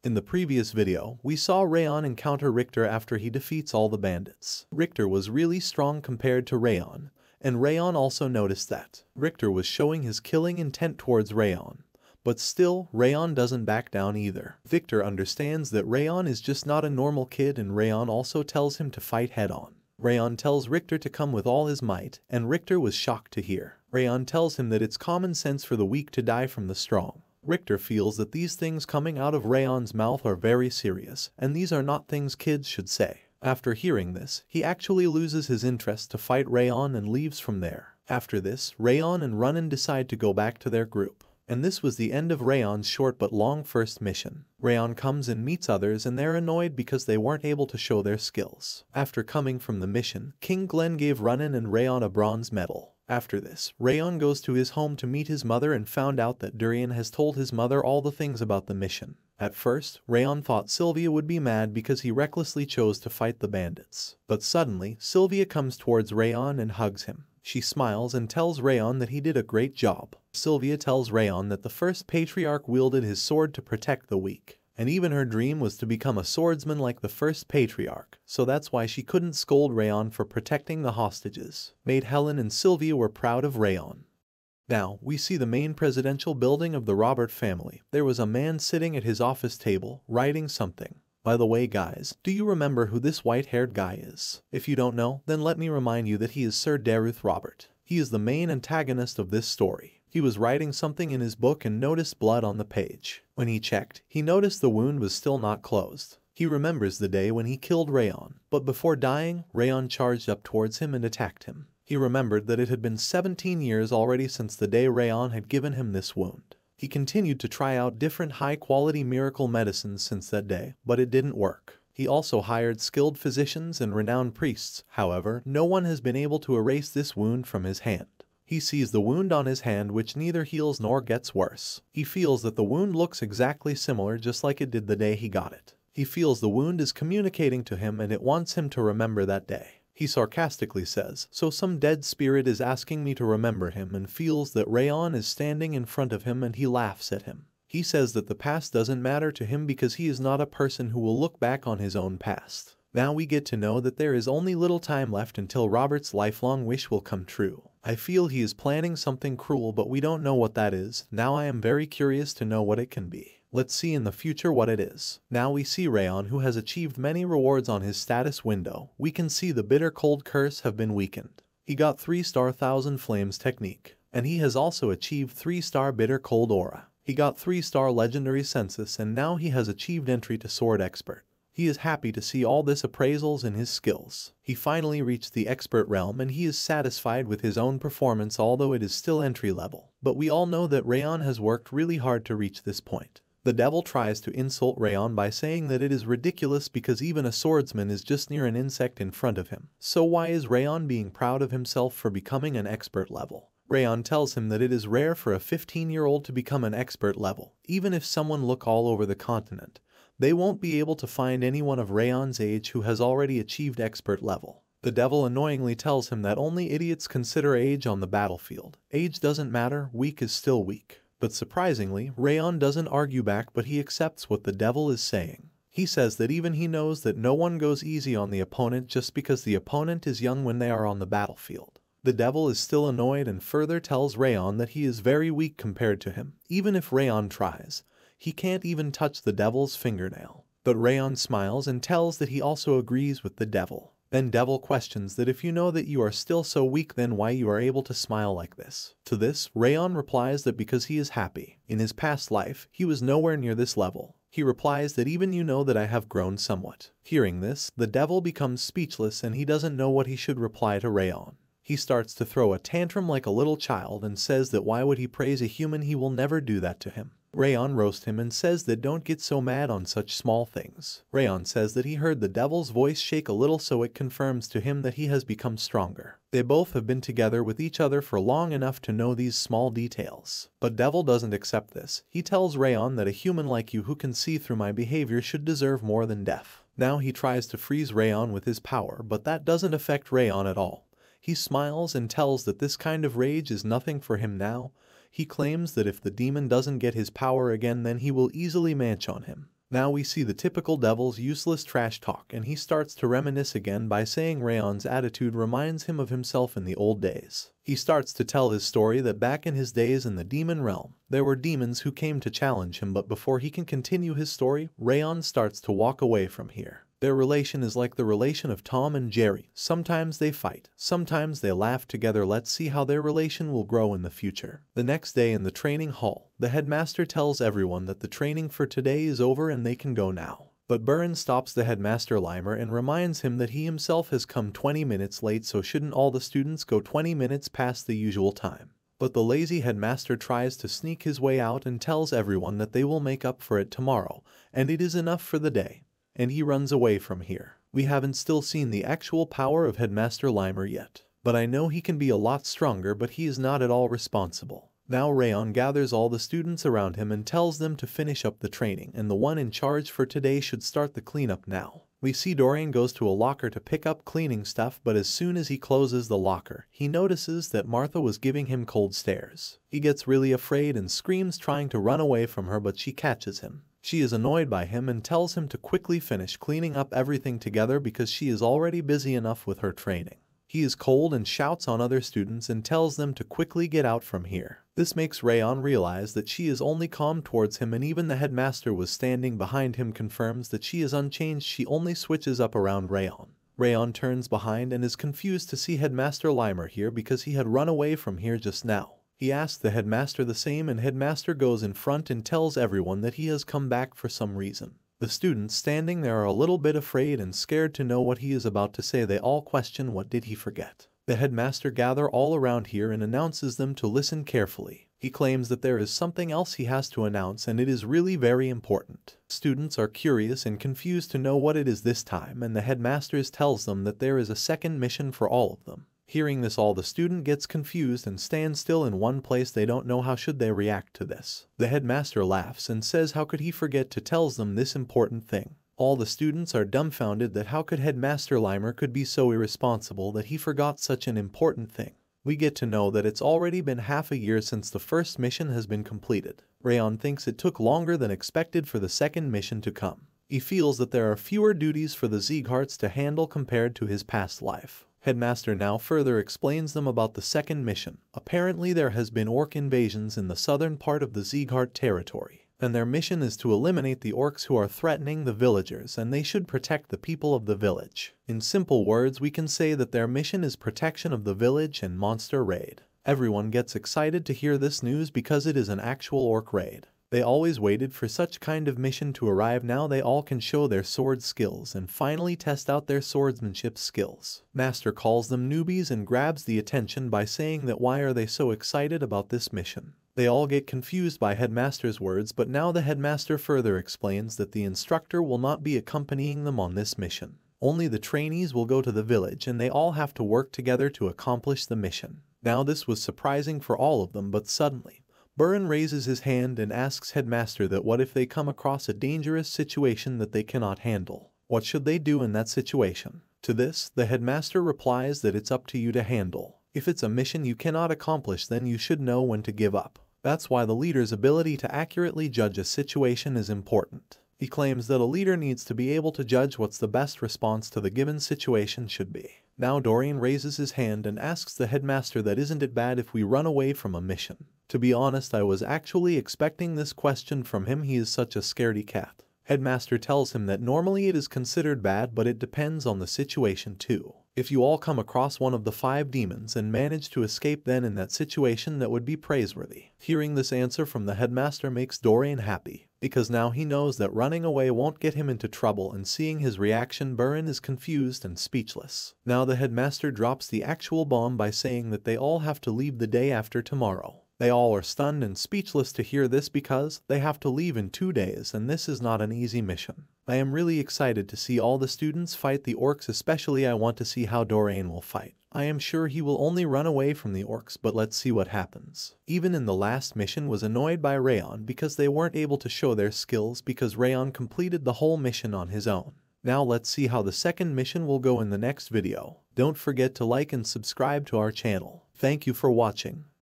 In the previous video, we saw Rayon encounter Richter after he defeats all the bandits. Richter was really strong compared to Rayon, and Rayon also noticed that. Richter was showing his killing intent towards Rayon. But still, Rayon doesn't back down either. Victor understands that Rayon is just not a normal kid, and Rayon also tells him to fight head-on. Rayon tells Richter to come with all his might, and Richter was shocked to hear. Rayon tells him that it's common sense for the weak to die from the strong. Richter feels that these things coming out of Rayon's mouth are very serious, and these are not things kids should say. After hearing this, he actually loses his interest to fight Rayon and leaves from there. After this, Rayon and Runin decide to go back to their group. And this was the end of Rayon's short but long first mission. Rayon comes and meets others, and they're annoyed because they weren't able to show their skills. After coming from the mission, King Glenn gave Runin and Rayon a bronze medal. After this, Rayon goes to his home to meet his mother and found out that Durian has told his mother all the things about the mission. At first, Rayon thought Sylvia would be mad because he recklessly chose to fight the bandits. But suddenly, Sylvia comes towards Rayon and hugs him. She smiles and tells Rayon that he did a great job. Sylvia tells Rayon that the first patriarch wielded his sword to protect the weak, and even her dream was to become a swordsman like the first patriarch, so that's why she couldn't scold Rayon for protecting the hostages. Maid Helen and Sylvia were proud of Rayon. Now, we see the main presidential building of the Robert family. There was a man sitting at his office table, writing something. By the way guys, do you remember who this white-haired guy is? If you don't know, then let me remind you that he is Sir Daruth Robert. He is the main antagonist of this story. He was writing something in his book and noticed blood on the page. When he checked, he noticed the wound was still not closed. He remembers the day when he killed Rayon, but before dying, Rayon charged up towards him and attacked him. He remembered that it had been 17 years already since the day Rayon had given him this wound. He continued to try out different high-quality miracle medicines since that day, but it didn't work. He also hired skilled physicians and renowned priests. However, no one has been able to erase this wound from his hand. He sees the wound on his hand, which neither heals nor gets worse. He feels that the wound looks exactly similar, just like it did the day he got it. He feels the wound is communicating to him and it wants him to remember that day. He sarcastically says, "So some dead spirit is asking me to remember him," and feels that Rayon is standing in front of him and he laughs at him. He says that the past doesn't matter to him because he is not a person who will look back on his own past. Now we get to know that there is only little time left until Robert's lifelong wish will come true. I feel he is planning something cruel, but we don't know what that is. Now I am very curious to know what it can be. Let's see in the future what it is. Now we see Rayon, who has achieved many rewards on his status window. We can see the bitter cold curse have been weakened. He got 3-star Thousand Flames technique. And he has also achieved 3-star bitter cold aura. He got 3-star legendary census, and now he has achieved entry to sword expert. He is happy to see all this appraisals in his skills. He finally reached the expert realm and he is satisfied with his own performance, although it is still entry level. But we all know that Rayon has worked really hard to reach this point. The devil tries to insult Rayon by saying that it is ridiculous because even a swordsman is just near an insect in front of him. So why is Rayon being proud of himself for becoming an expert level? Rayon tells him that it is rare for a 15-year-old to become an expert level. Even if someone look all over the continent, they won't be able to find anyone of Rayon's age who has already achieved expert level. The devil annoyingly tells him that only idiots consider age on the battlefield. Age doesn't matter, weak is still weak. But surprisingly, Rayon doesn't argue back, but he accepts what the devil is saying. He says that even he knows that no one goes easy on the opponent just because the opponent is young when they are on the battlefield. The devil is still annoyed and further tells Rayon that he is very weak compared to him. Even if Rayon tries, he can't even touch the devil's fingernail. But Rayon smiles and tells that he also agrees with the devil. Then devil questions that if you know that you are still so weak, then why you are able to smile like this. To this, Rayon replies that because he is happy. In his past life, he was nowhere near this level. He replies that even you know that I have grown somewhat. Hearing this, the devil becomes speechless and he doesn't know what he should reply to Rayon. He starts to throw a tantrum like a little child and says that why would he praise a human, he will never do that to him. Rayon roasts him and says that don't get so mad on such small things. Rayon says that he heard the devil's voice shake a little, so it confirms to him that he has become stronger. They both have been together with each other for long enough to know these small details. But devil doesn't accept this. He tells Rayon that a human like you who can see through my behavior should deserve more than death. Now he tries to freeze Rayon with his power, but that doesn't affect Rayon at all. He smiles and tells that this kind of rage is nothing for him now. He claims that if the demon doesn't get his power again, then he will easily match on him. Now we see the typical devil's useless trash talk, and he starts to reminisce again by saying Raon's attitude reminds him of himself in the old days. He starts to tell his story that back in his days in the demon realm, there were demons who came to challenge him, but before he can continue his story, Raon starts to walk away from here. Their relation is like the relation of Tom and Jerry. Sometimes they fight, sometimes they laugh together. Let's see how their relation will grow in the future. The next day in the training hall, the headmaster tells everyone that the training for today is over and they can go now. But Buren stops the headmaster Limer and reminds him that he himself has come 20 minutes late, so shouldn't all the students go 20 minutes past the usual time? But the lazy headmaster tries to sneak his way out and tells everyone that they will make up for it tomorrow, and it is enough for the day. And he runs away from here. We haven't still seen the actual power of Headmaster Limer yet. But I know he can be a lot stronger, but he is not at all responsible. Now Raon gathers all the students around him and tells them to finish up the training, and the one in charge for today should start the cleanup now. We see Dorian goes to a locker to pick up cleaning stuff, but as soon as he closes the locker, he notices that Martha was giving him cold stares. He gets really afraid and screams, trying to run away from her, but she catches him. She is annoyed by him and tells him to quickly finish cleaning up everything together because she is already busy enough with her training. He is cold and shouts on other students and tells them to quickly get out from here. This makes Raon realize that she is only calm towards him, and even the headmaster was standing behind him confirms that she is unchanged. She only switches up around Raon. Raon turns behind and is confused to see Headmaster Limer here because he had run away from here just now. He asks the headmaster the same, and headmaster goes in front and tells everyone that he has come back for some reason. The students standing there are a little bit afraid and scared to know what he is about to say. They all question, what did he forget? The headmaster gather all around here and announces them to listen carefully. He claims that there is something else he has to announce, and it is really very important. Students are curious and confused to know what it is this time, and the headmaster tells them that there is a second mission for all of them. Hearing this, all the student gets confused and stands still in one place. They don't know how should they react to this. The headmaster laughs and says how could he forget to tells them this important thing. All the students are dumbfounded that how could Headmaster Limer could be so irresponsible that he forgot such an important thing. We get to know that it's already been half a year since the first mission has been completed. Raon thinks it took longer than expected for the second mission to come. He feels that there are fewer duties for the Ziegharts to handle compared to his past life. Headmaster now further explains them about the second mission. Apparently there has been orc invasions in the southern part of the Zieghart territory, and their mission is to eliminate the orcs who are threatening the villagers, and they should protect the people of the village. In simple words, we can say that their mission is protection of the village and monster raid. Everyone gets excited to hear this news because it is an actual orc raid. They always waited for such kind of mission to arrive. Now they all can show their sword skills and finally test out their swordsmanship skills. Master calls them newbies and grabs the attention by saying that why are they so excited about this mission. They all get confused by headmaster's words, but now the headmaster further explains that the instructor will not be accompanying them on this mission. Only the trainees will go to the village, and they all have to work together to accomplish the mission. Now this was surprising for all of them, but suddenly Buren raises his hand and asks Headmaster that what if they come across a dangerous situation that they cannot handle? What should they do in that situation? To this, the Headmaster replies that it's up to you to handle. If it's a mission you cannot accomplish, then you should know when to give up. That's why the leader's ability to accurately judge a situation is important. He claims that a leader needs to be able to judge what's the best response to the given situation should be. Now Dorian raises his hand and asks the headmaster that isn't it bad if we run away from a mission. To be honest, I was actually expecting this question from him. He is such a scaredy cat. Headmaster tells him that normally it is considered bad, but it depends on the situation too. If you all come across one of the 5 demons and manage to escape, then in that situation that would be praiseworthy. Hearing this answer from the headmaster makes Dorian happy, because now he knows that running away won't get him into trouble, and seeing his reaction, Buren is confused and speechless. Now the headmaster drops the actual bomb by saying that they all have to leave the day after tomorrow. They all are stunned and speechless to hear this because they have to leave in 2 days, and this is not an easy mission. I am really excited to see all the students fight the orcs, especially I want to see how Dorian will fight. I am sure he will only run away from the orcs, but let's see what happens. Even in the last mission was annoyed by Rayon because they weren't able to show their skills because Rayon completed the whole mission on his own. Now let's see how the second mission will go in the next video. Don't forget to like and subscribe to our channel. Thank you for watching.